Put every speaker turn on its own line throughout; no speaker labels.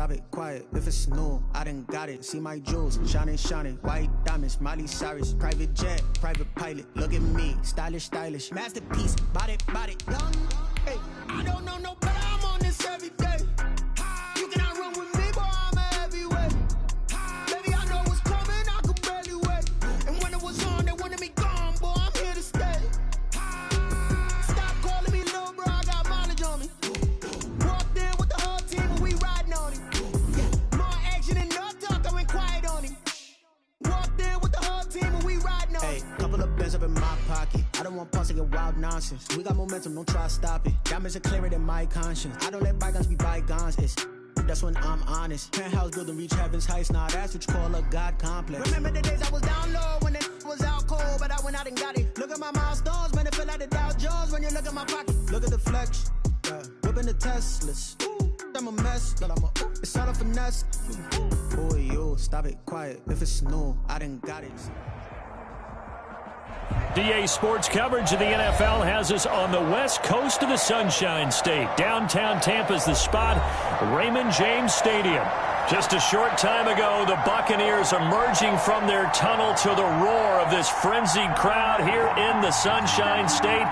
stop it, quiet. If it's new, I done got it. See my jewels, shining, shining. White diamonds, Miley Cyrus. Private jet, private pilot. Look at me, stylish, stylish. Masterpiece, body, body, young. Hey, I don't know no better. I'm on this every day. You cannot run with me, boy. I'm a heavyweight. Baby, I know what's coming. I could barely wait. And when it was on, they wanted me gone, boy. I'm here to stay. Stop calling me little bro. I got mileage on me. Walked in with the whole team and we riding on him. Yeah, more action and no talk. I went quiet on him. Walked in with the whole team and we riding on him. Hey, couple of bands up in my pocket. I don't want pause to get wild nonsense. We got momentum, don't try to stop it. Diamonds are clearer than my conscience. I don't let bygones be bygones. That's when I'm honest. Penthouse building reach heaven's heights. Nah, that's what you call a God complex. Remember the days I was down low when it was out cold, but I went out and got it. Look at my milestones, man, it feel like the Dow Jones when you look at my pocket. Look at the flex, yeah. Whipping the Teslas. I'm a mess, but it's all a finesse. Boy, you stop it, quiet. If it's new, I done got it.
DA Sports coverage of the NFL has us on the west coast of the Sunshine State. Downtown Tampa's the spot, Raymond James Stadium. Just a short time ago, the Buccaneers emerging from their tunnel to the roar of this frenzied crowd here in the Sunshine State.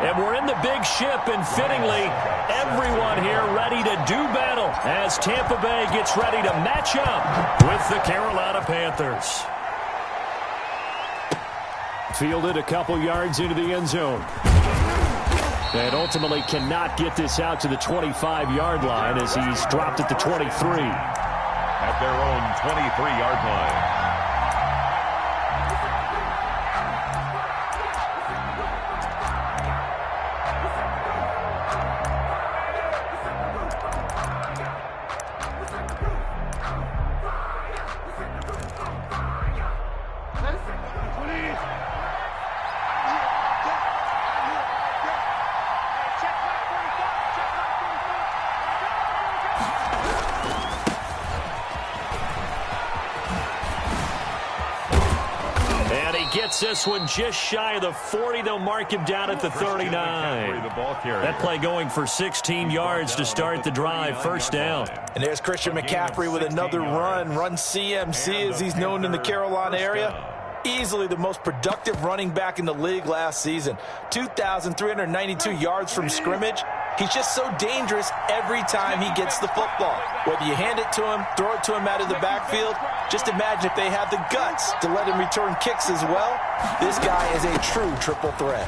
And we're in the big ship, and fittingly, everyone here ready to do battle as Tampa Bay gets ready to match up with the Carolina Panthers. Fielded a couple yards into the end zone. And ultimately cannot get this out to the 25-yard line as he's dropped at the 23.
At their own 23-yard line.
Gets this one just shy of the 40. They'll mark him down at the 39. That play going for 16 yards to start the drive. First down.
And there's Christian McCaffrey with another run CMC as he's known in the Carolina area. Easily the most productive running back in the league last season. 2,392 yards from scrimmage. He's just so dangerous every time he gets the football. Whether you hand it to him, throw it to him out of the backfield, just imagine if they have the guts to let him return kicks as well. This guy is a true triple threat.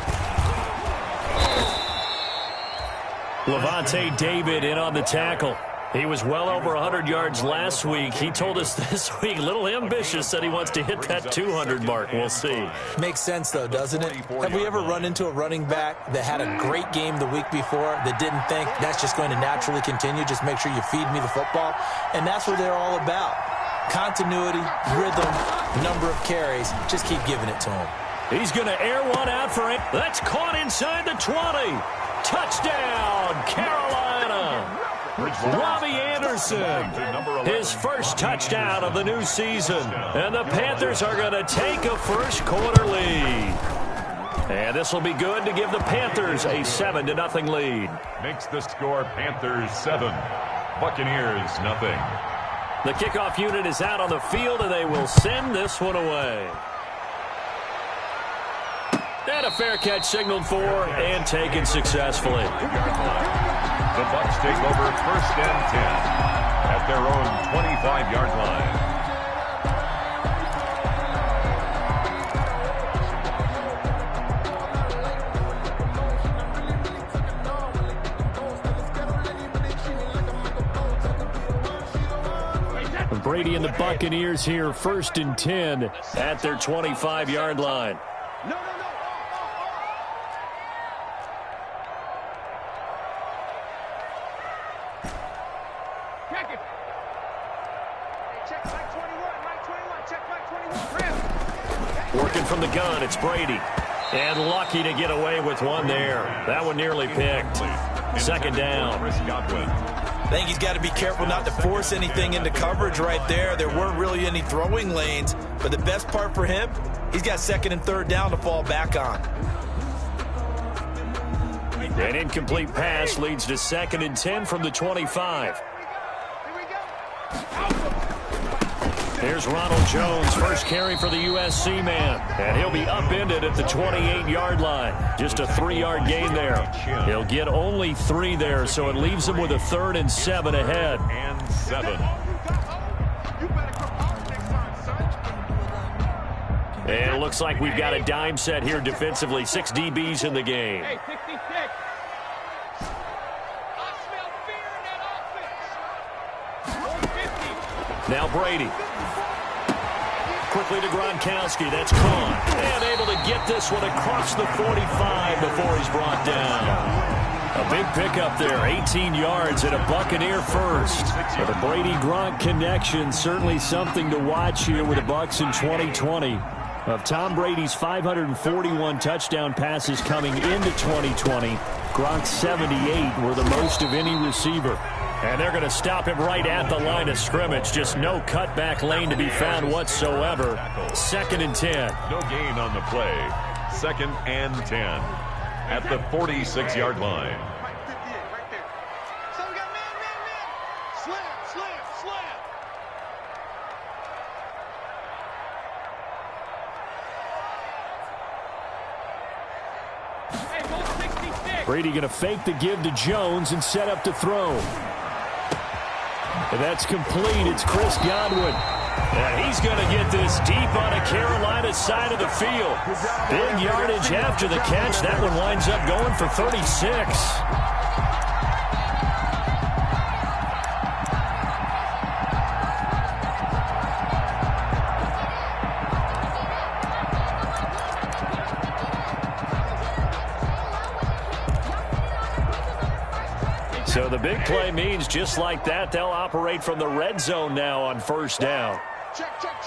Levante David in on the tackle. He was well over 100 yards last week. He told us this week, a little ambitious, said he wants to hit that 200 mark. We'll see.
Makes sense, though, doesn't it? Have we ever run into a running back that had a great game the week before that didn't think that's just going to naturally continue? Just make sure you feed me the football. And that's what they're all about. Continuity, rhythm, number of carries. Just keep giving it to him.
He's going to air one out for it. That's caught inside the 20. Touchdown, Carolina. Robbie Anderson, his first touchdown of the new season. And the Panthers are going to take a first quarter lead. And this will be good to give the Panthers a 7-0 lead.
Makes the score Panthers 7, Buccaneers 0.
The kickoff unit is out on the field, and they will send this one away. And a fair catch signaled for and taken successfully.
The Bucs take over 1st and 10 at their own 25-yard line.
Brady and the Buccaneers here 1st and 10 at their 25-yard line. Working from the gun, it's Brady. And lucky to get away with one there. That one nearly picked. 2nd down.
I think he's got to be careful not to force anything into coverage right there. There weren't really any throwing lanes. But the best part for him, he's got 2nd and 3rd down to fall back on.
An incomplete pass leads to 2nd and 10 from the 25. Here's Ronald Jones, first carry for the USC man. And he'll be upended at the 28-yard line. Just a 3-yard gain there. He'll get only 3 there, so it leaves him with a 3rd and 7 ahead.
And 7.
And it looks like we've got a dime set here defensively. 6 DBs in the game.
Hey, 66.
Now Brady. Quickly to Gronkowski. That's caught. And able to get this one across the 45 before he's brought down. A big pickup there. 18 yards and a Buccaneer first. So the Brady-Gronk connection, certainly something to watch here with the Bucs in 2020. Of Tom Brady's 541 touchdown passes coming into 2020, Gronk's 78 were the most of any receiver. And they're going to stop him right at the line of scrimmage. Just no cutback lane to be found whatsoever. 2nd and 10.
No gain on the play. 2nd and 10 at the 46-yard line.
So we got man. Slam. Hey, go 66.
Brady going to fake the give to Jones and set up to throw. And that's complete. It's Chris Godwin. And he's going to get this deep on a Carolina side of the field. Big yardage after the catch. That one winds up going for 36. So the big play means just like that, they'll operate from the red zone now on 1st down.
Check, 43.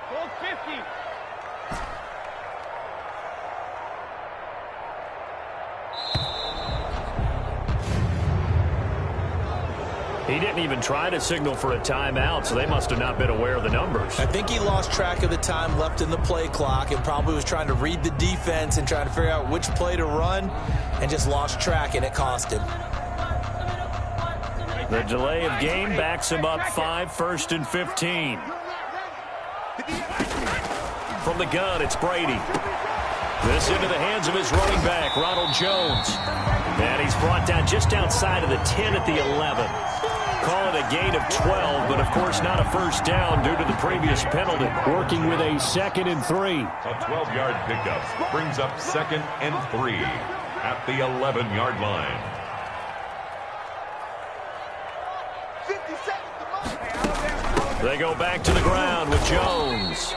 Goal 50.
He didn't even try to signal for a timeout, so they must have not been aware of the numbers.
I think he lost track of the time left in the play clock and probably was trying to read the defense and trying to figure out which play to run and just lost track, and it cost him.
The delay of game backs him up 5, 1st and 15. From the gun, it's Brady. This into the hands of his running back, Ronald Jones. And he's brought down just outside of the 10 at the 11. Call it a gain of 12, but of course not a 1st down due to the previous penalty. Working with a 2nd and 3.
A 12-yard pickup brings up 2nd and 3 at the 11-yard line.
50 seconds.
They go back to the ground with Jones.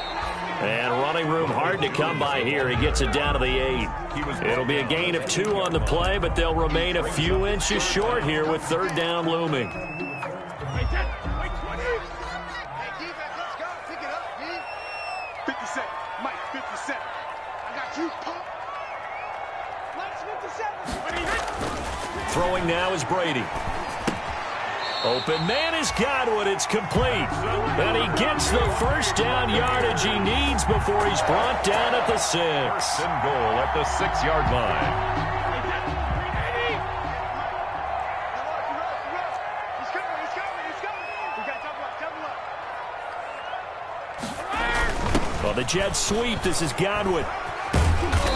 And running room hard to come by here. He gets it down to the 8. It'll be a gain of 2 on the play, but they'll remain a few inches short here with 3rd down looming.
Hey, defense, let's go. Pick it up, D. 50 seconds. Mike, 50 seconds. I got you, pump. Mike's 57.
Throwing now is Brady. Open man is Godwin. It's complete. And he gets the 1st down yardage he needs before he's brought down at the 6.
1st and goal at the 6-yard line.
Well, the Jets sweep. This is Godwin.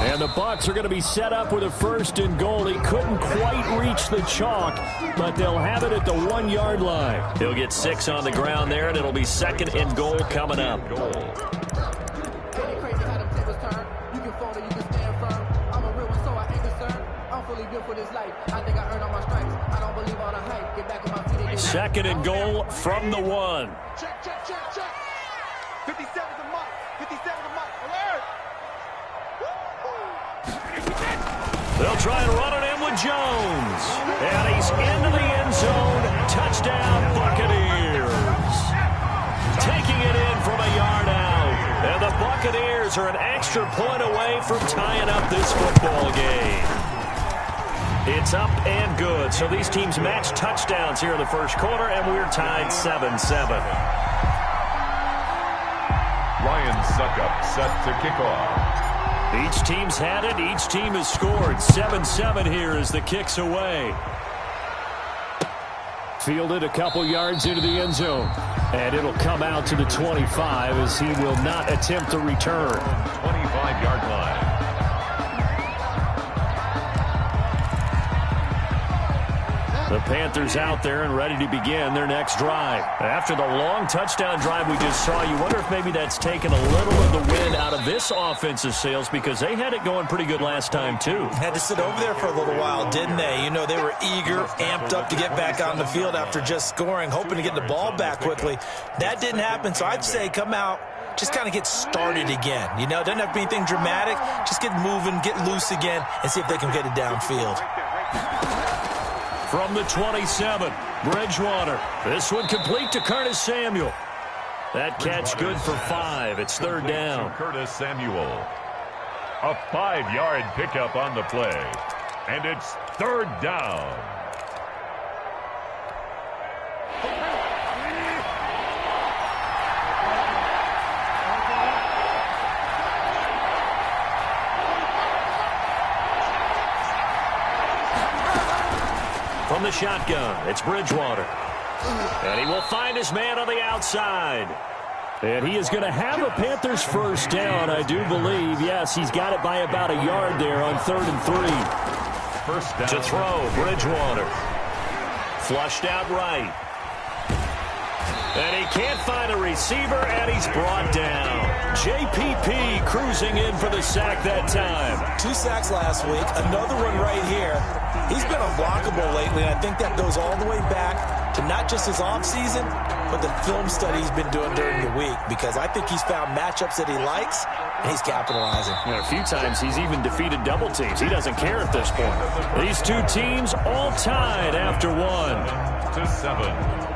And the Bucs are going to be set up with a 1st and goal. He couldn't quite reach the chalk, but they'll have it at the 1-yard line. He'll get 6 on the ground there, and it'll be 2nd and goal coming up. Second and goal from the 1.
Check. 57 to Mike. 57 to Mike. Alert!
They'll try and run it in with Jones. And he's into the end zone. Touchdown, Buccaneers. Taking it in from a yard out. And the Buccaneers are an extra point away from tying up this football game. It's up and good. So these teams match touchdowns here in the 1st quarter, and we're tied 7-7.
Ryan Suckup set to kick off.
Each team's had it. Each team has scored. 7-7 here as the kick's away. Fielded a couple yards into the end zone. And it'll come out to the 25 as he will not attempt to return.
25-yard line.
The Panthers out there and ready to begin their next drive. After the long touchdown drive we just saw, you wonder if maybe that's taken a little of the wind out of this offensive sails because they had it going pretty good last time too.
Had to sit over there for a little while, didn't they? You know, they were eager, amped up to get back on the field after just scoring, hoping to get the ball back quickly. That didn't happen, so I'd say come out, just kind of get started again. You know, it doesn't have to be anything dramatic. Just get moving, get loose again, and see if they can get it downfield.
From the 27, Bridgewater. This one complete to Curtis Samuel. That catch good for 5. It's third down.
Curtis Samuel. A 5-yard pickup on the play. And it's third down.
From the shotgun, it's Bridgewater. And he will find his man on the outside. And he is going to have a Panthers first down, I do believe. Yes, he's got it by about a yard there on 3rd and 3.
First down.
To throw, Bridgewater. Flushed out right. And he can't find a receiver, and he's brought down. JPP cruising in for the sack that time.
2 sacks last week, another one right here. He's been unblockable lately, and I think that goes all the way back to not just his offseason, but the film study he's been doing during the week, because I think he's found matchups that he likes, and he's capitalizing.
And a few times he's even defeated double teams. He doesn't care at this point. These two teams all tied after 1.
7.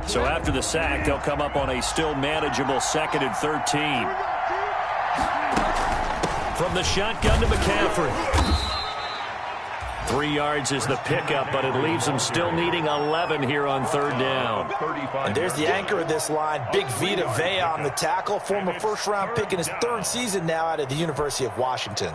So after the sack, they'll come up on a still manageable 2nd and 13. From the shotgun to McCaffrey. 3 yards is the pickup, but it leaves them still needing 11 here on 3rd down.
And there's the anchor of this line, Big Vita Vea on the tackle, former first-round pick in his 3rd season now out of the University of Washington.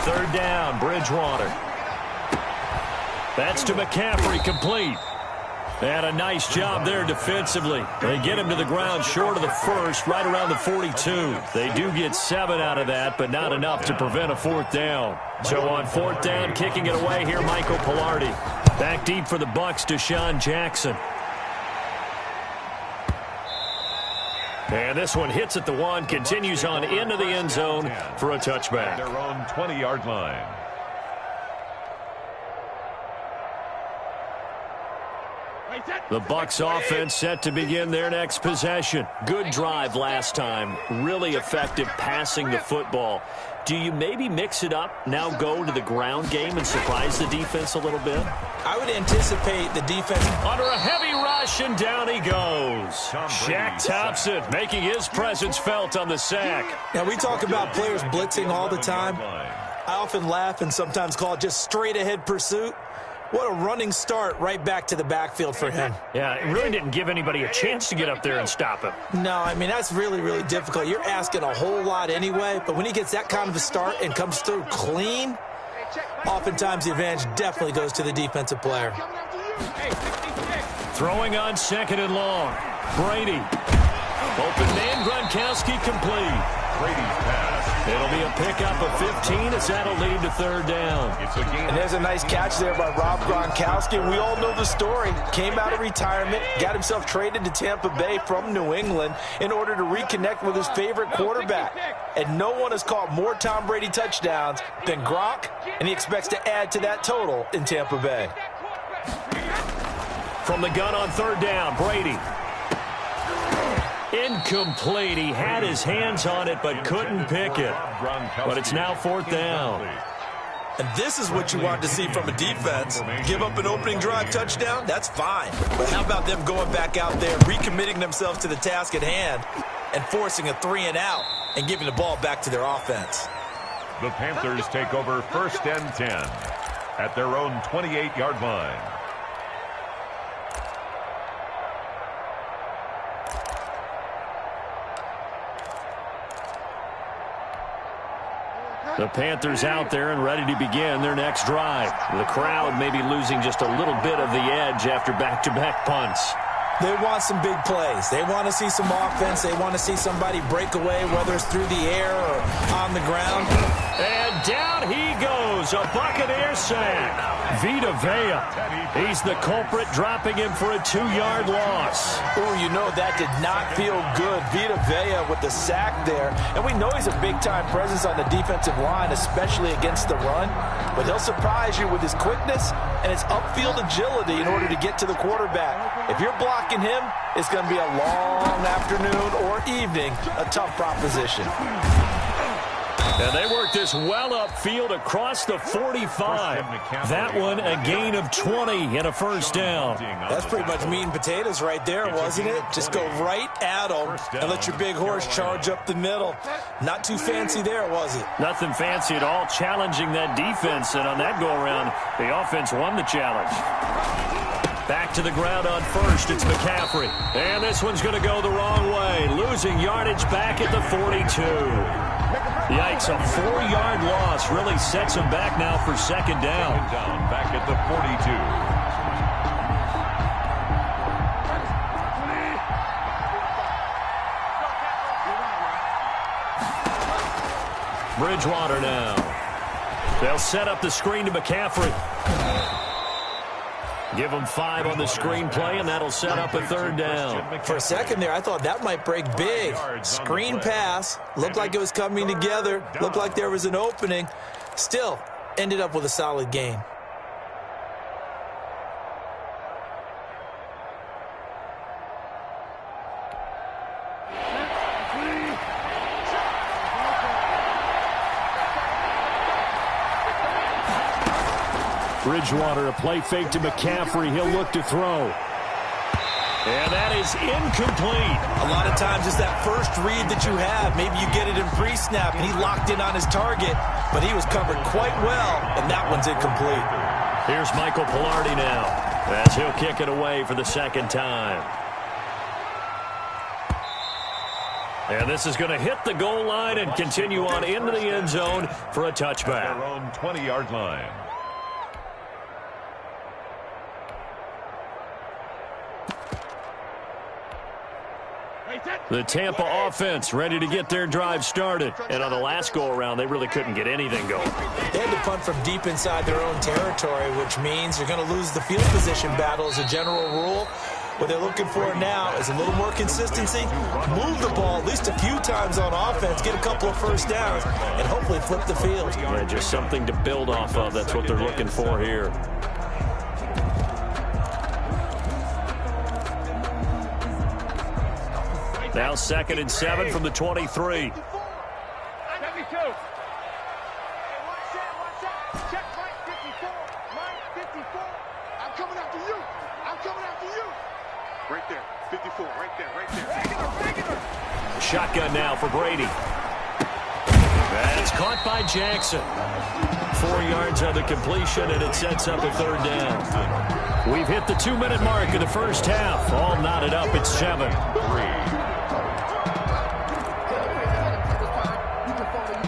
Third down, Bridgewater. That's to McCaffrey, complete. And a nice job there defensively. They get him to the ground short of the first, right around the 42. They do get 7 out of that, but not enough to prevent a 4th down. So on 4th down, kicking it away here, Michael Pilardi. Back deep for the Bucs, Deshaun Jackson. And this one hits at the 1, continues on into the end zone for a touchback.
Their own 20-yard line.
The Bucs offense set to begin their next possession. Good drive last time. Really effective passing the football. Do you maybe mix it up, now go to the ground game and surprise the defense a little bit?
I would anticipate the defense
under a heavy rush, and down he goes. Shaq Thompson making his presence felt on the sack.
Now, we talk about players blitzing all the time. I often laugh and sometimes call it just straight-ahead pursuit. What a running start right back to the backfield for him.
Yeah, it really didn't give anybody a chance to get up there and stop him.
No, I mean, that's really, really difficult. You're asking a whole lot anyway, but when he gets that kind of a start and comes through clean, oftentimes the advantage definitely goes to the defensive player.
Throwing on 2nd and long. Brady. Open man, Gronkowski complete.
Brady's pass.
It'll be a pickup of 15 as that'll lead to 3rd down.
And there's a nice catch there by Rob Gronkowski. And we all know the story. Came out of retirement, got himself traded to Tampa Bay from New England in order to reconnect with his favorite quarterback. And no one has caught more Tom Brady touchdowns than Gronk, and he expects to add to that total in Tampa Bay.
From the gun on 3rd down, Brady. Incomplete. He had his hands on it but couldn't pick it. But it's now 4th down.
And this is what you want to see from a defense. Give up an opening drive touchdown, that's fine. But how about them going back out there, recommitting themselves to the task at hand, and forcing a 3-and-out? and giving the ball back to their offense.
The Panthers take over 1st and 10 at their own 28-yard line.
The Panthers out there and ready to begin their next drive. The crowd may be losing just a little bit of the edge after back-to-back punts.
They want some big plays. They want to see some offense. They want to see somebody break away, whether it's through the air or on the ground.
And down he goes, a Buccaneer sack. Vita Vea, he's the culprit, dropping him for a 2-yard loss.
Oh, you know that did not feel good. Vita Vea with the sack there. And we know he's a big-time presence on the defensive line, especially against the run. But he'll surprise you with his quickness and his upfield agility in order to get to the quarterback. If you're blocking him, it's going to be a long afternoon or evening, a tough proposition.
And they work this well upfield across the 45. That one a gain of 20 and a first down.
That's pretty much meat and potatoes right there, wasn't it? Just go right at them and let your big horse charge up the middle. Not too fancy there, was it?
Nothing fancy at all, challenging that defense. And on that go-around, the offense won the challenge. Back to the ground on first, it's McCaffrey. And this one's going to go the wrong way. Losing yardage back at the 42. Yikes, a 4-yard loss really sets him back now for second down.
Back at the
42. Bridgewater now. They'll set up the screen to McCaffrey. Give him 5 on the screen play, and that'll set up a 3rd down.
For a second there, I thought that might break big. Screen pass. Looked like it was coming together. Looked like there was an opening. Still, ended up with a solid gain.
Bridgewater, a play fake to McCaffrey. He'll look to throw. And that is incomplete.
A lot of times it's that first read that you have. Maybe you get it in pre-snap, and he locked in on his target, but he was covered quite well, and that one's incomplete.
Here's Michael Pilardi now, as he'll kick it away for the second time. And this is going to hit the goal line and continue on into the end zone for a touchback.
their own 20-yard line.
The Tampa offense ready to get their drive started. And on the last go-around, they really couldn't get anything going.
They had to punt from deep inside their own territory, which means you're going to lose the field position battle as a general rule. What they're looking for now is a little more consistency, move the ball at least a few times on offense, get a couple of first downs, and hopefully flip the field.
Yeah, just something to build off of. That's what they're looking for here. Now 2nd and 7 from the 23.
72. Hey, watch that. Check Mike 54. Mike 54. I'm coming after you. I'm coming after you. Right there. 54. Right there. Right there. Regular.
Shotgun now for Brady. That's caught by Jackson. 4 yards on the completion, and it sets up a 3rd down. We've hit the 2-minute mark of the first half. All knotted up at 7-3.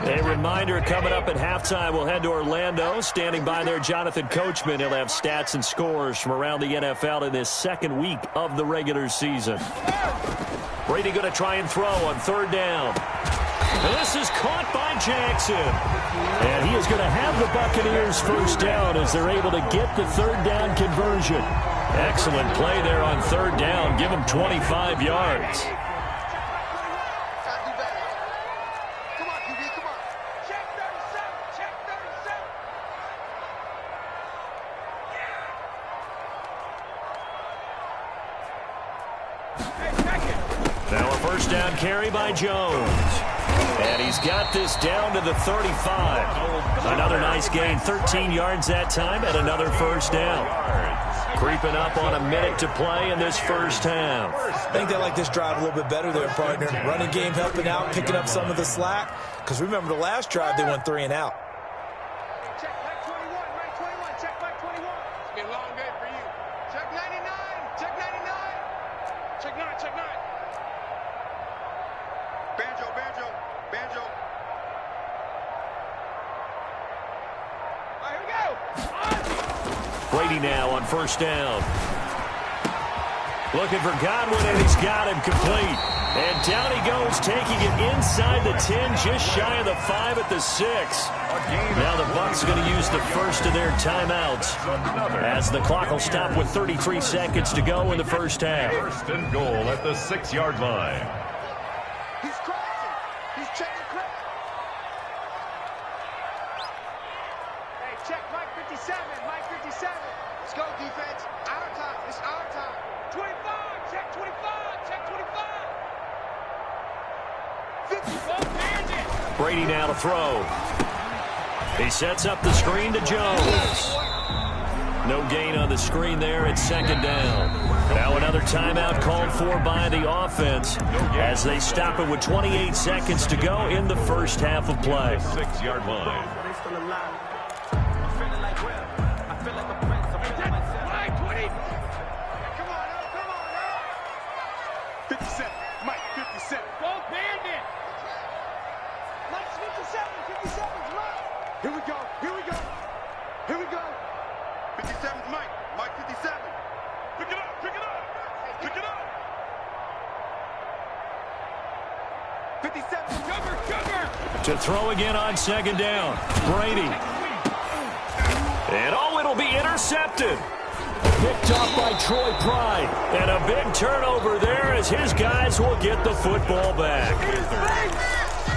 A reminder, coming up at halftime, we'll head to Orlando. Standing by there, Jonathan Coachman. He'll have stats and scores from around the NFL in this second week of the regular season. Brady going to try and throw on 3rd down. And this is caught by Jackson. And he is going to have the Buccaneers first down as they're able to get the 3rd down conversion. Excellent play there on 3rd down. Give them 25 yards. Now a first down carry by Jones. And he's got this down to the 35. Another nice gain, 13 yards that time, and another first down. Creeping up on a minute to play in this first half.
I think they like this drive a little bit better there, partner. Running game helping out, picking up some of the slack. Because remember, the last drive, they went 3 and out.
Check back 21, right 21, check back 21. It's been a long day for you. Check 99, check 99. Check 9, check 9. Banjo, banjo, banjo. All right, here we go.
Brady now on first down. Looking for Godwin, and he's got him complete. And down he goes, taking it inside the 10, just shy of the 5 at the 6. Now the Bucs are going to use the first of their timeouts, as the clock will stop with 33 seconds to go in the first half.
First and goal at the 6-yard line.
He's crossing. He's checking crack. Hey, check Mike 57, Mike 57. Let's go, defense. Our time. It's our time. 25, check 25, check 25. 54, bandit.
Brady now to throw. He sets up the screen to Jones. No gain on the screen there. It's second down. Now another timeout called for by the offense as they stop it with 28 seconds to go in the first half of play.
6-yard line.
Mike 20. Come on, now, come on, now. 57, Mike 57. Go, bandit. Mike's 57, 57's Mike. Here we go, here we go, here we go. 57's Mike, Mike 57. Pick it up, pick it up, pick it up. 57, cover.
To throw again on second down. Brady. And it'll be intercepted. Picked off by Troy Pride. And a big turnover there as his guys will get the football back.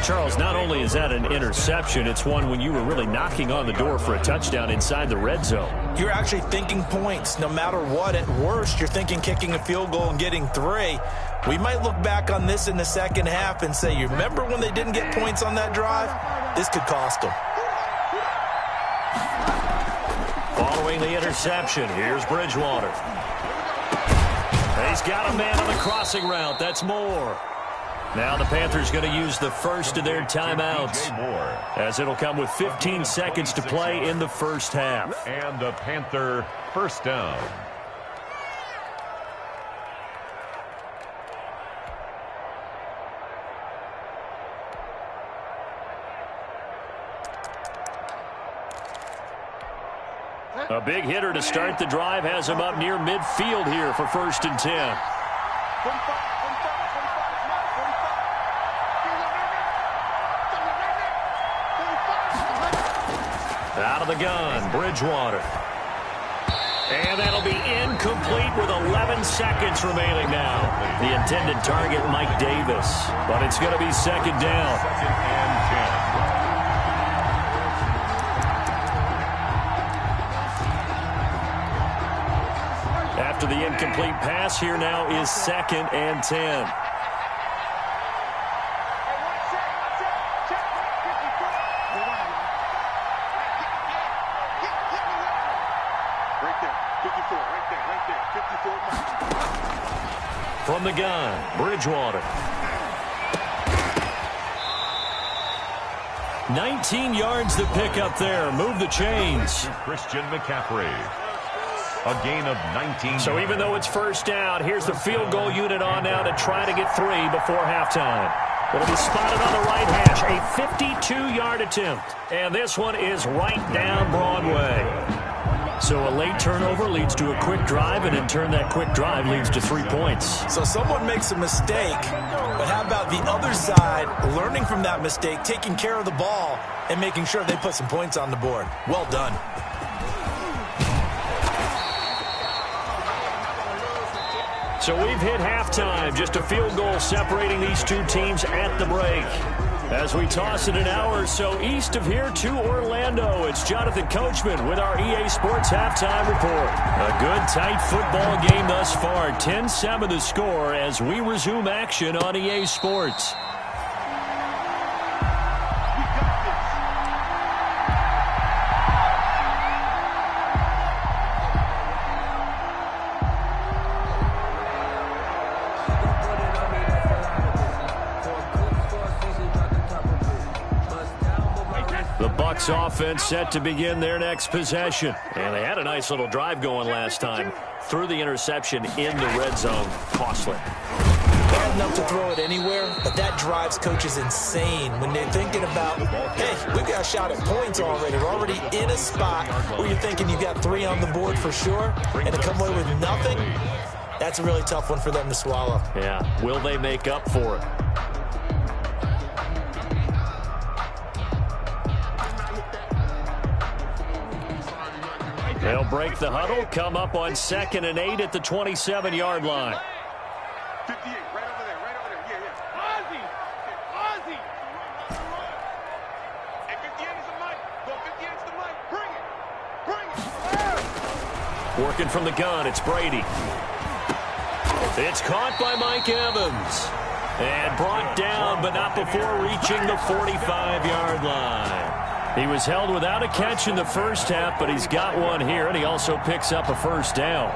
Charles, not only is that an interception, it's one when you were really knocking on the door for a touchdown inside the red zone.
You're actually thinking points no matter what. At worst, you're thinking kicking a field goal and getting 3. We might look back on this in the second half and say, you remember when they didn't get points on that drive? This could cost them.
Following the interception, here's Bridgewater. He's got a man on the crossing route. That's Moore. Now the Panthers going to use the first of their timeouts, as it'll come with 15 seconds to play in the first half.
And the Panther first down.
A big hitter to start the drive has him up near midfield here for first and 10.
45.
Out of the gun, Bridgewater. And that'll be incomplete with 11 seconds remaining now. The intended target, Mike Davis. But it's going to be second down.
Second and 10.
After the incomplete pass, here now is second and 10. From the gun, Bridgewater. 19 yards to pick up there. Move the chains.
Christian McCaffrey. A gain of 19.
So even though it's first down, here's the field goal unit on now to try to get 3 before halftime. It'll be spotted on the right hash. A 52-yard attempt. And this one is right down Broadway. So a late turnover leads to a quick drive, and in turn that quick drive leads to 3 points.
So someone makes a mistake, but how about the other side learning from that mistake, taking care of the ball, and making sure they put some points on the board? Well done.
So we've hit halftime, just a field goal separating these two teams at the break. As we toss it an hour or so east of here to Orlando, it's Jonathan Coachman with our EA Sports Halftime Report. A good, tight football game thus far. 10-7 the score as we resume action on EA Sports. Bucs offense set to begin their next possession. And they had a nice little drive going last time. Threw the interception in the red zone. Costly.
They had enough to throw it anywhere, but that drives coaches insane when they're thinking about, hey, we've got a shot at points already. We're already in a spot where you're thinking you've got 3 on the board for sure, and to come away with nothing, that's a really tough one for them to swallow.
Yeah, will they make up for it? They'll break the huddle, come up on 2nd and 8 at the 27-yard line.
58, right over there, yeah. Ozzy! Ozzy! And 58 is the mic. Go 58 is the mic. Bring it!
Working from the gun, it's Brady. It's caught by Mike Evans. And brought down, but not before reaching the 45-yard line. He was held without a catch in the first half, but he's got one here, and he also picks up a first down.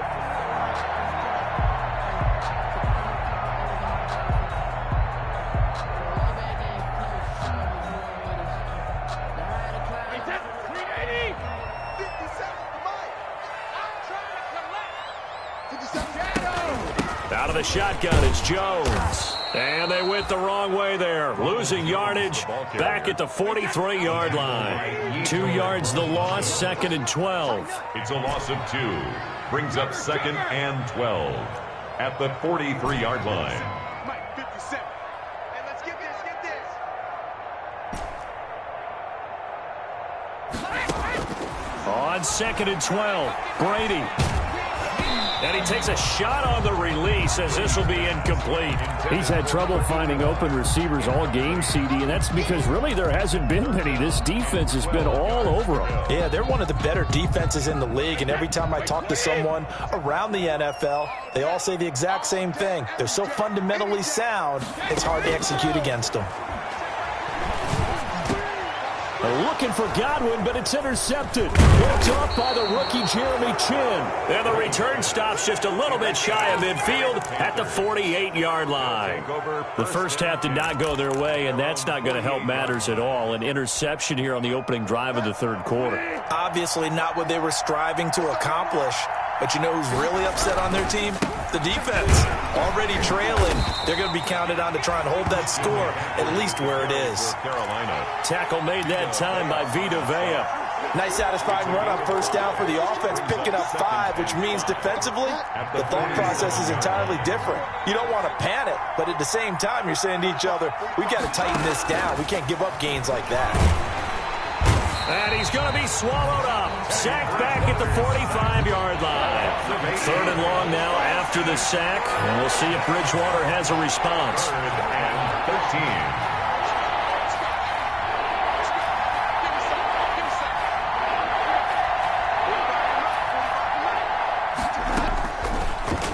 Out of the shotgun, it's Jones. And they went the wrong way there. Losing yardage back at the 43-yard line. 2 yards the loss, 2nd and 12.
It's a loss of 2. Brings up 2nd and 12 at the 43-yard line.
Mike, 57. And let's get this.
On 2nd and 12, Brady. And he takes a shot on the release as this will be incomplete.
He's had trouble finding open receivers all game, CD, and that's because really there hasn't been many. This defense has been all over them.
Yeah, they're one of the better defenses in the league, and every time I talk to someone around the NFL, they all say the exact same thing. They're so fundamentally sound, it's hard to execute against them.
Looking for Godwin, but it's intercepted. Picked off by the rookie Jeremy Chin.
And the return stops just a little bit shy of midfield at the 48-yard line. The first half did not go their way, and that's not going to help matters at all. An interception here on the opening drive of the third quarter.
Obviously not what they were striving to accomplish. But you know who's really upset on their team? The defense. Already trailing. They're going to be counted on to try and hold that score at least where it is.
Carolina.
Tackle made that time by Vita Vea.
Nice satisfying run on first down for the offense, picking up 5, which means defensively, the thought process is entirely different. You don't want to panic, but at the same time, you're saying to each other, we've got to tighten this down. We can't give up gains like that.
And he's going to be swallowed up. Sacked back at the 45-yard line. 3rd and long now after the sack. And we'll see if Bridgewater has a response.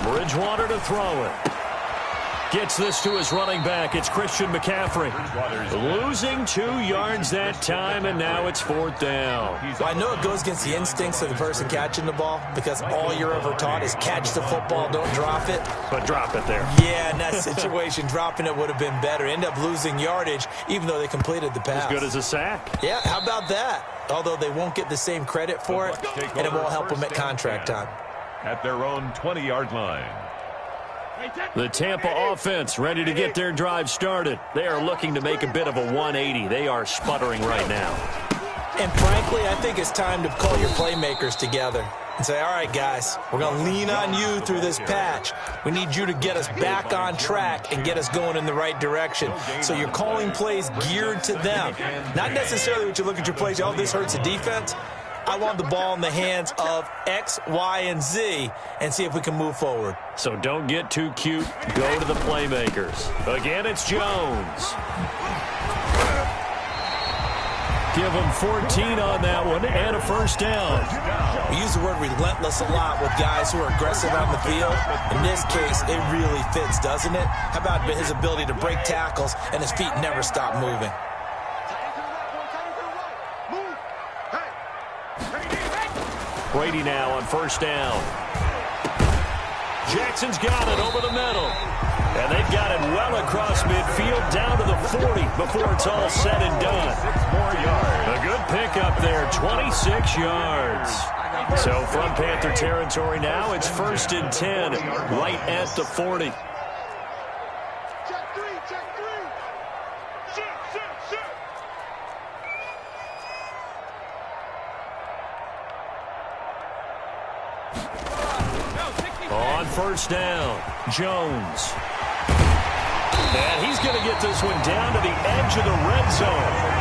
13. Bridgewater to throw it. Gets this to his running back. It's Christian McCaffrey. Losing 2 yards that time, and now it's 4th down.
Well, I know it goes against the instincts of the person catching the ball because all you're ever taught is catch the football, don't drop it.
But drop it there.
Yeah, in that situation, dropping it would have been better. End up losing yardage, even though they completed the pass.
As good as a sack.
Yeah, how about that? Although they won't get the same credit for it, and it won't help them at contract time.
At their own 20-yard line.
The Tampa offense ready to get their drive started. They are looking to make a bit of a 180. They are sputtering right now.
And frankly, I think it's time to call your playmakers together and say, all right, guys, we're going to lean on you through this patch. We need you to get us back on track and get us going in the right direction. So you're calling plays geared to them. Not necessarily what you look at your plays, oh, this hurts the defense. I want the ball in the hands of X, Y, and Z and see if we can move forward.
So don't get too cute. Go to the playmakers. Again, it's Jones. Give him 14 on that one and a first down.
We use the word relentless a lot with guys who are aggressive on the field. In this case, it really fits, doesn't it? How about his ability to break tackles and his feet never stop moving?
Brady now on first down. Jackson's got it over the middle. And they've got it well across midfield down to the 40 before it's all said and done.
6 more yards.
A good Good pickup there, 26 yards. So from Panther territory now, it's 1st and 10, right at the 40.
Check three. Shoot.
On 1st down, Jones. And he's going to get this one down to the edge of the red zone.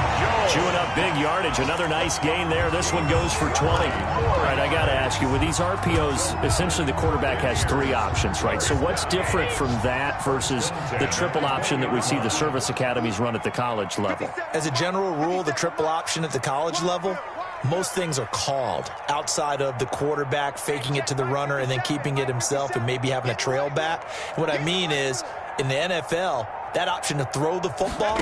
Chewing up big yardage. Another nice gain there. This one goes for 20. All right, I got to ask you, with these RPOs, essentially the quarterback has 3 options, right? So what's different from that versus the triple option that we see the service academies run at the college level?
As a general rule, the triple option at the college level, most things are called outside of the quarterback faking it to the runner and then keeping it himself and maybe having a trail back. What I mean is, in the NFL, that option to throw the football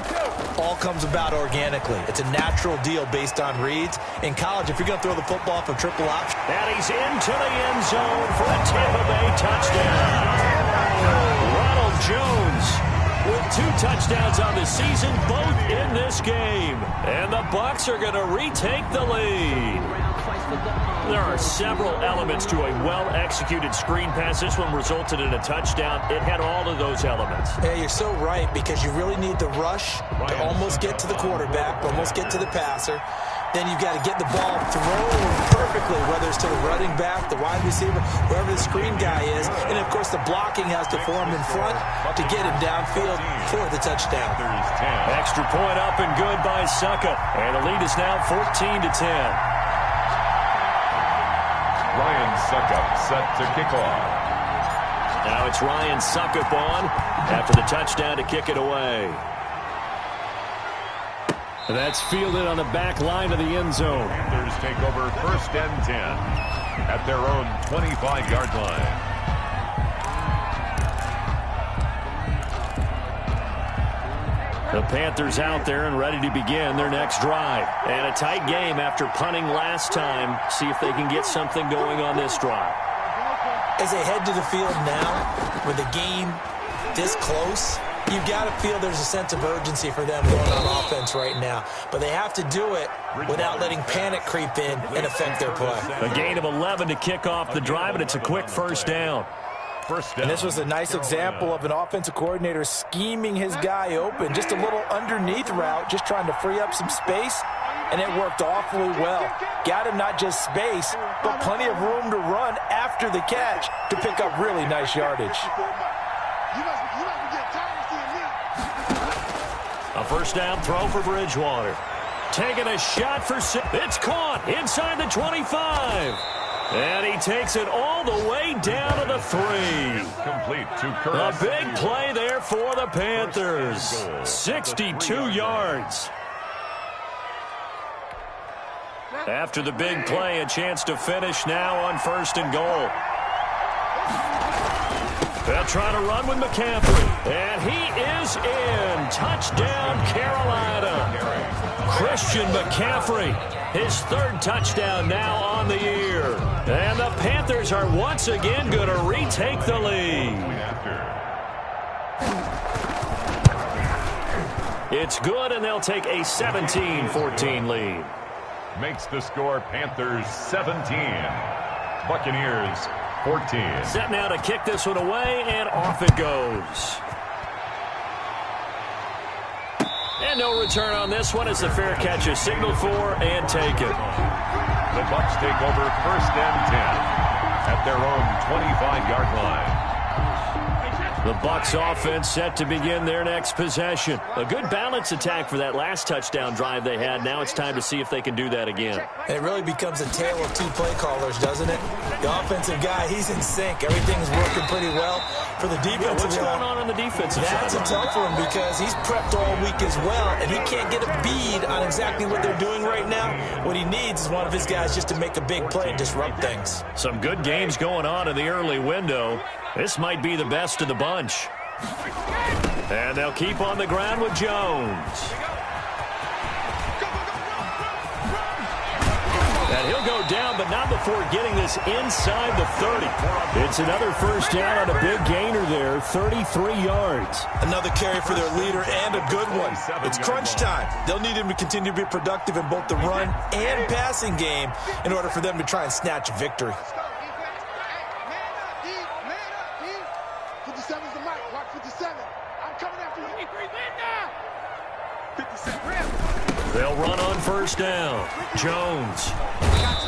all comes about organically. It's a natural deal based on reads. In college, if you're going to throw the football for triple option.
And he's into the end zone for a Tampa Bay touchdown. Ronald Jones with 2 touchdowns on the season, both in this game. And the Bucs are going to retake the lead. There are several elements to a well-executed screen pass. This one resulted in a touchdown. It had all of those elements.
Yeah, you're so right, because you really need the rush to almost get to the quarterback, almost get to the passer. Then you've got to get the ball thrown perfectly, whether it's to the running back, the wide receiver, whoever the screen guy is. And, of course, the blocking has to form in front to get him downfield for the touchdown.
Extra point up and good by Succa. And the lead is now 14-10.
Ryan Suckup set to kick off.
Now it's Ryan Suckup on after the touchdown to kick it away. That's fielded on the back line of the end zone.
Panthers take over 1st and 10 at their own 25-yard line.
The Panthers out there and ready to begin their next drive. And a tight game after punting last time. See if they can get something going on this drive.
As they head to the field now, with the game this close, you've got to feel there's a sense of urgency for them going on offense right now. But they have to do it without letting panic creep in and affect their play.
A gain of 11 to kick off the drive, and it's a quick 1st down.
And this was a nice example of an offensive coordinator scheming his guy open. Just a little underneath route, just trying to free up some space, and it worked awfully well. Got him not just space, but plenty of room to run after the catch to pick up really nice yardage.
A 1st down throw for Bridgewater. Taking a shot for six. It's caught inside the 25. And he takes it all the way down to the 3.
Complete to Curtis.
A big play there for the Panthers. 62 yards. After the big play, a chance to finish now on 1st and goal. They'll try to run with McCaffrey. And he is in. Touchdown, Carolina. Christian McCaffrey, his 3rd touchdown now on the year. And the Panthers are once again going to retake the lead. It's good, and they'll take a 17-14 lead.
Makes the score Panthers 17. Buccaneers 14.
Set now to kick this one away, and off it goes. And no return on this one as the fair catch is signaled for and taken.
The Bucs take over 1st and 10 at their own 25-yard line.
The Bucs offense set to begin their next possession. A good balance attack for that last touchdown drive they had. Now it's time to see if they can do that again.
It really becomes a tale of 2 play callers, doesn't it? The offensive guy, he's in sync. Everything's working pretty well. For the defensive guy,
what's going on the defensive side?
That's a tough one because he's prepped all week as well, and he can't get a bead on exactly what they're doing right now. What he needs is one of his guys just to make a big play and disrupt things.
Some good games going on in the early window. This might be the best of the bunch. And they'll keep on the ground with Jones. And he'll go down, but not before getting this inside the 30. It's another first down on a big gainer there, 33 yards.
Another carry for their leader and a good one. It's crunch time. They'll need him to continue to be productive in both the run and passing game in order for them to try and snatch a victory.
Man up, D. 57's the mic. Watch 57. I'm coming after you. 57.
They'll run on first down. Jones.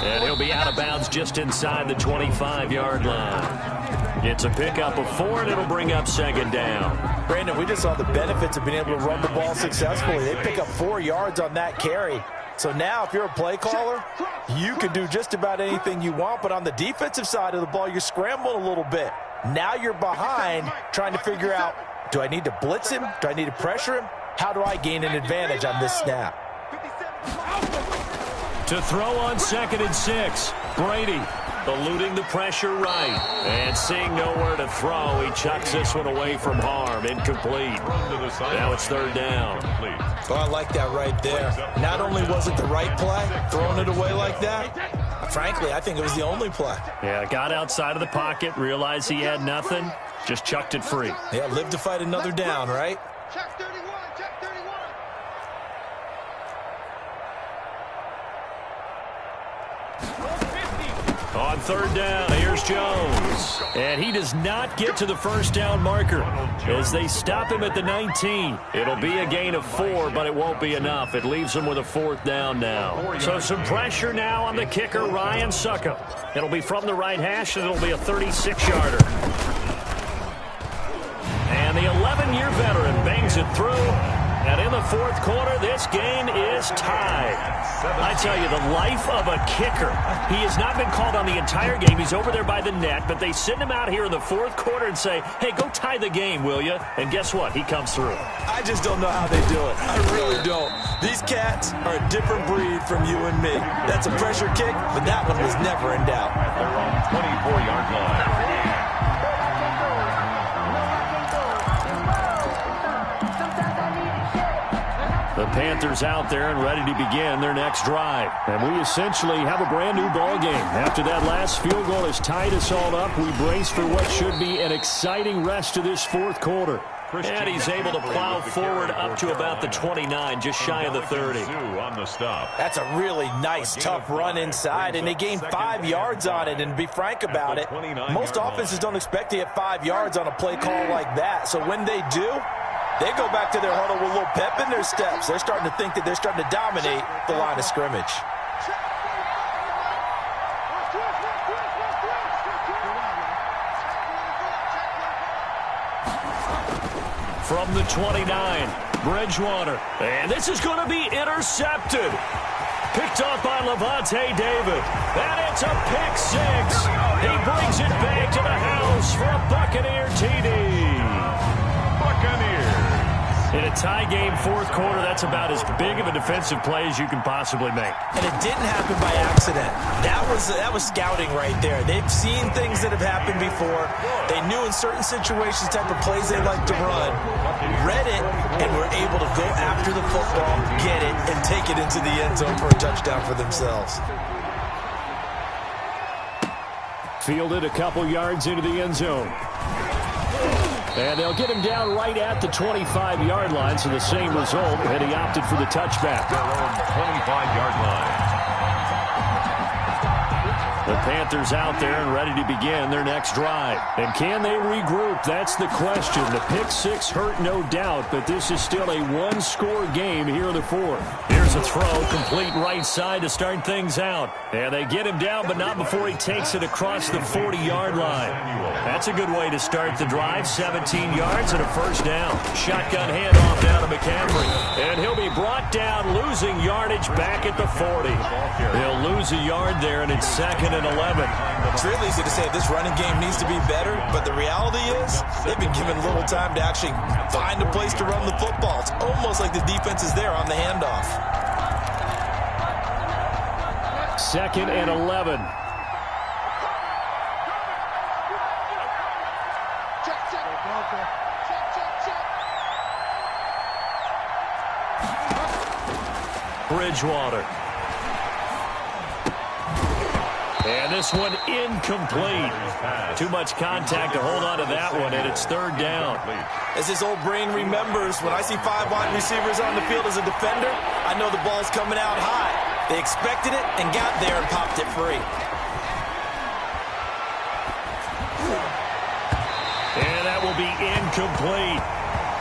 And he'll be out of bounds just inside the 25-yard line. It's a pickup of 4, and it'll bring up second down.
Brandon, we just saw the benefits of being able to run the ball successfully. They pick up 4 yards on that carry. So now if you're a play caller, you can do just about anything you want. But on the defensive side of the ball, you're scrambling a little bit. Now you're behind trying to figure out, do I need to blitz him? Do I need to pressure him? How do I gain an advantage on this snap?
To throw on 2nd and 6. Brady eluding the pressure right. And seeing nowhere to throw, he chucks this one away from harm. Incomplete. Now it's 3rd down.
Oh, I like that right there. Not only was it the right play, throwing it away like that, frankly, I think it was the only play.
Yeah, got outside of the pocket, realized he had nothing, just chucked it free.
Yeah, live to fight another down, right?
Check 31. Check 31.
On 3rd down, here's Jones. And he does not get to the first down marker as they stop him at the 19. It'll be a gain of 4, but it won't be enough. It leaves him with a 4th down now. So some pressure now on the kicker, Ryan Succop. It'll be from the right hash, and it'll be a 36-yarder. And the 11-year veteran bangs it through. And in the 4th quarter, this game is tied. I tell you, the life of a kicker. He has not been called on the entire game. He's over there by the net, but they send him out here in the 4th quarter and say, hey, go tie the game, will you? And guess what? He comes through.
I just don't know how they do it. I really don't. These cats are a different breed from you and me. That's a pressure kick, but that one was never in doubt.
They're on the 24-yard line.
The Panthers out there and ready to begin their next drive. And we essentially have a brand new ball game. After that last field goal has tied us all up, we brace for what should be an exciting rest to this 4th quarter. And he's able to plow forward up to about the 29, just shy of the 30.
That's a really nice, tough run inside, and they gained 5 yards on it. And to be frank about it, most offenses don't expect to get 5 yards on a play call like that. So when they do, they go back to their huddle with a little pep in their steps. They're starting to think that they're starting to dominate the line of scrimmage.
From the 29, Bridgewater. And this is going to be intercepted. Picked off by Levante David. And it's a pick 6. He brings it back to the house for a Buccaneer TD. In a tie game 4th quarter, that's about as big of a defensive play as you can possibly make.
And it didn't happen by accident. That was scouting right there. They've seen things that have happened before. They knew in certain situations type of plays they like to run, read it, and were able to go after the football, get it, and take it into the end zone for a touchdown for themselves.
Fielded a couple yards into the end zone. And they'll get him down right at the 25-yard line, so the same result, and he opted for the touchback.
Their own 25-yard line.
The Panthers out there and ready to begin their next drive. And can they regroup? That's the question. The pick 6 hurt, no doubt, but this is still a one-score game here in the 4th. Here's a throw, complete right side to start things out. And they get him down, but not before he takes it across the 40-yard line. That's a good way to start the drive. 17 yards and a first down. Shotgun handoff down to McCaffrey. And he'll be brought down, losing yardage back at the 40. He'll lose a yard there, and it's 2nd and 11.
It's really easy to say this running game needs to be better, but the reality is they've been given little time to actually find a place to run the football. It's almost like the defense is there on the handoff.
2nd and 11. Bridgewater. And this one incomplete. Too much contact to hold on to that one, and it's third down.
As his old brain remembers, when I see 5 wide receivers on the field as a defender, I know the ball's coming out high. They expected it and got there and popped it free.
And that will be incomplete.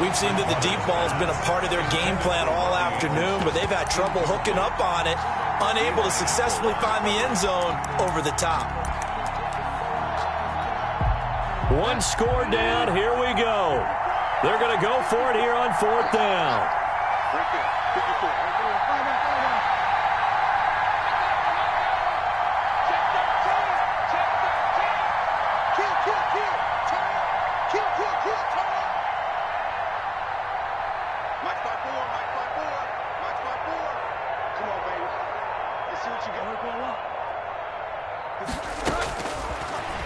We've seen that the deep ball's been a part of their game plan all afternoon, but they've had trouble hooking up on it, unable to successfully find the end zone over the top.
One score down. Here we go. They're going to go for it here on fourth down.
Right there. 54.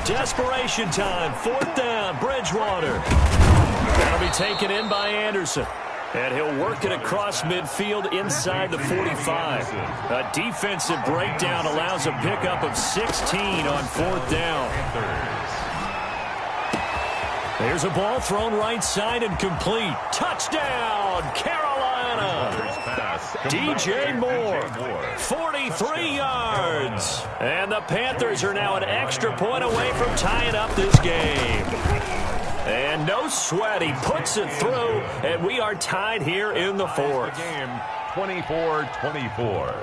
Desperation time. Fourth down. Bridgewater. That'll be taken in by Anderson. And he'll work it across midfield inside the 45. A defensive breakdown allows a pickup of 16 on fourth down. There's a ball thrown right side and complete. Touchdown, Carolina. DJ Moore, 43 yards. And the Panthers are now an extra point away from tying up this game. And no sweat, he puts it through, and we are tied here in the fourth.
Game 24-24.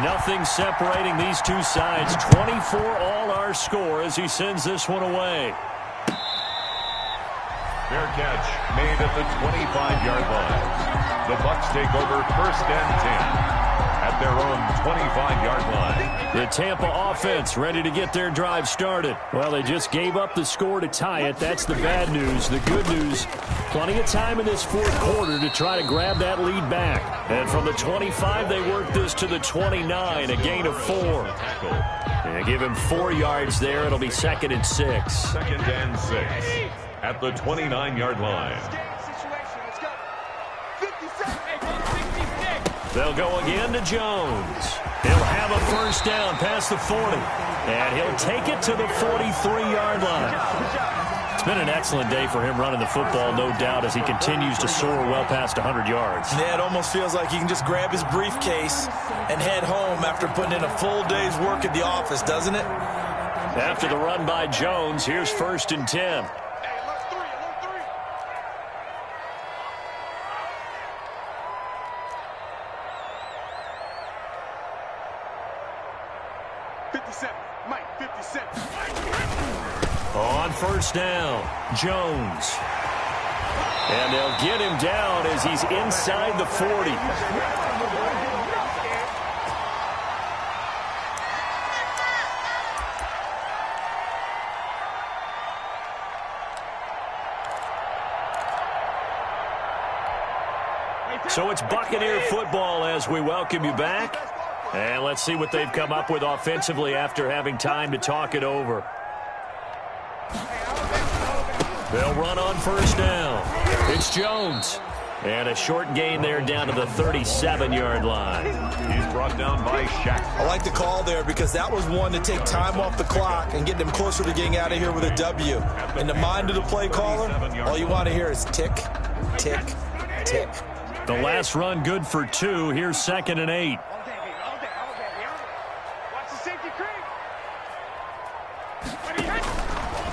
Nothing separating these two sides. 24 all our score as he sends this one away.
Fair catch made at the 25-yard line. The Bucs take over first and 10 at their own 25-yard line.
The Tampa offense ready to get their drive started. Well, they just gave up the score to tie it. That's the bad news. The good news, plenty of time in this fourth quarter to try to grab that lead back. And from the 25, they work this to the 29, a gain of 4. And give him 4 yards there. It'll be 2nd and 6.
2nd and 6 at the 29-yard line.
They'll go again to Jones. He'll have a first down past the 40. And he'll take it to the 43-yard line. It's been an excellent day for him running the football, no doubt, as he continues to soar well past 100 yards.
Yeah, it almost feels like he can just grab his briefcase and head home after putting in a full day's work at the office, doesn't it?
After the run by Jones, here's 1st and 10. On first down, Jones. And they'll get him down as he's inside the 40. So it's Buccaneer football as we welcome you back. And let's see what they've come up with offensively after having time to talk it over. They'll run on first down. It's Jones. And a short gain there down to the 37-yard line.
He's brought down by Shaq.
I like the call there because that was one to take time off the clock and get them closer to getting out of here with a W. In the mind of the play caller, all you want to hear is tick, tick, tick.
The last run good for 2. Here's 2nd and 8.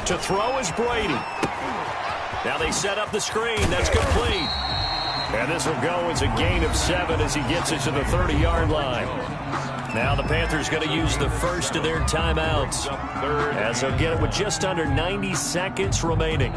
To throw is Brady. Now they set up the screen. That's complete. And this will go as a gain of 7 as he gets it to the 30-yard line. Now the Panthers going to use the first of their timeouts as they'll get it with just under 90 seconds remaining.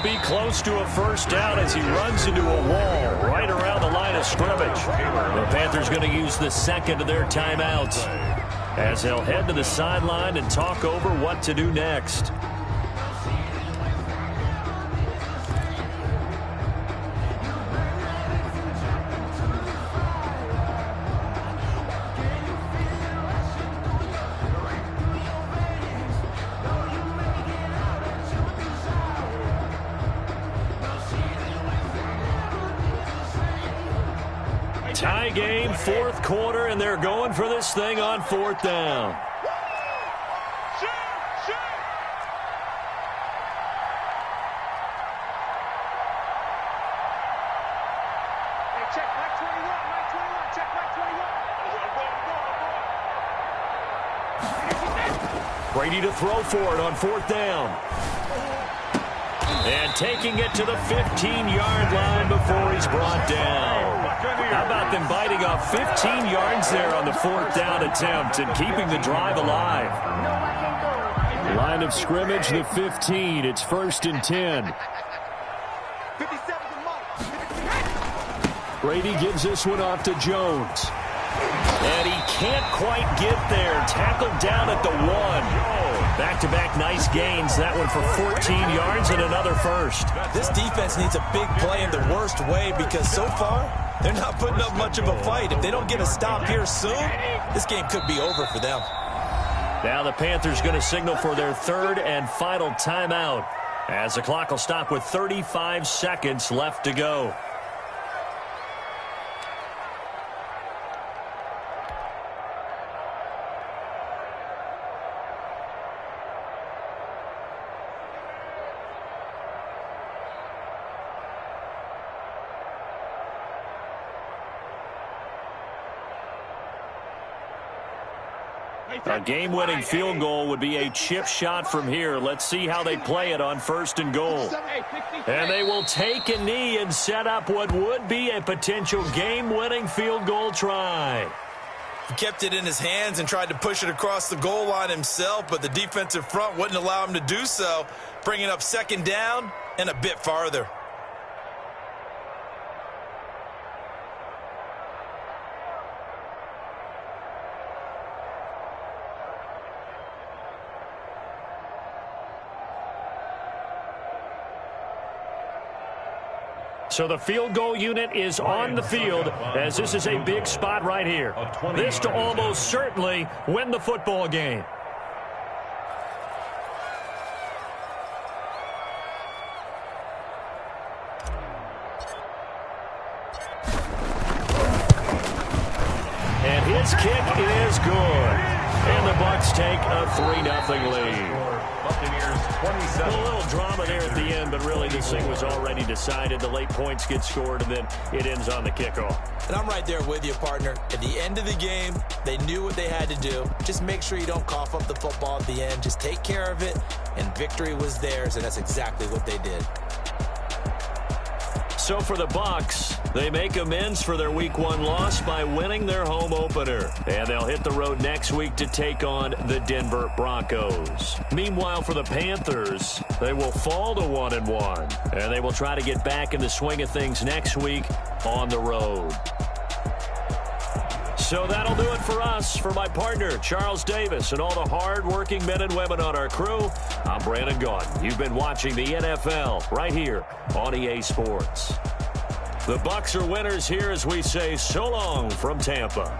be close to a first down as he runs into a wall right around the line of scrimmage. The Panthers going to use the second of their timeouts as they'll head to the sideline and talk over what to do next. Tie game, fourth quarter, and they're going for this thing on fourth down.
Hey, check Mike 21, Mike 21, check Mike 21.
Brady to throw for it on fourth down. And taking it to the 15-yard line before he's brought down. How about them biting off 15 yards there on the fourth down attempt and keeping the drive alive? Line of scrimmage, the 15. It's 1st and 10.
57 to Mike.
Brady gives this one off to Jones. And he can't quite get there. Tackled down at the 1. Back-to-back nice gains. That one for 14 yards and another first.
This defense needs a big play in the worst way because so far they're not putting up much of a fight. If they don't get a stop here soon, this game could be over for them.
Now the Panthers going to signal for their third and final timeout as the clock will stop with 35 seconds left to go. A game-winning field goal would be a chip shot from here. Let's see how they play it on 1st and goal. And they will take a knee and set up what would be a potential game-winning field goal try.
He kept it in his hands and tried to push it across the goal line himself, but the defensive front wouldn't allow him to do so, bringing up 2nd down and a bit farther.
So the field goal unit is on the field as this is a big spot right here. This to almost certainly win the football game. And his kick is good. And the Bucs take a 3-0 lead.
Buccaneers 27.
A little drama there at the end, but really this thing was already decided. The late points get scored, and then it ends on the kickoff.
And I'm right there with you, partner. At the end of the game, they knew what they had to do. Just make sure you don't cough up the football at the end. Just take care of it, and victory was theirs, and that's exactly what they did.
So for the Bucs, they make amends for their Week 1 loss by winning their home opener. And they'll hit the road next week to take on the Denver Broncos. Meanwhile, for the Panthers, they will fall to 1-1. And they will try to get back in the swing of things next week on the road. So that'll do it for us. For my partner, Charles Davis, and all the hard-working men and women on our crew, I'm Brandon Gaudin. You've been watching the NFL right here on EA Sports. The Bucs are winners here as we say so long from Tampa.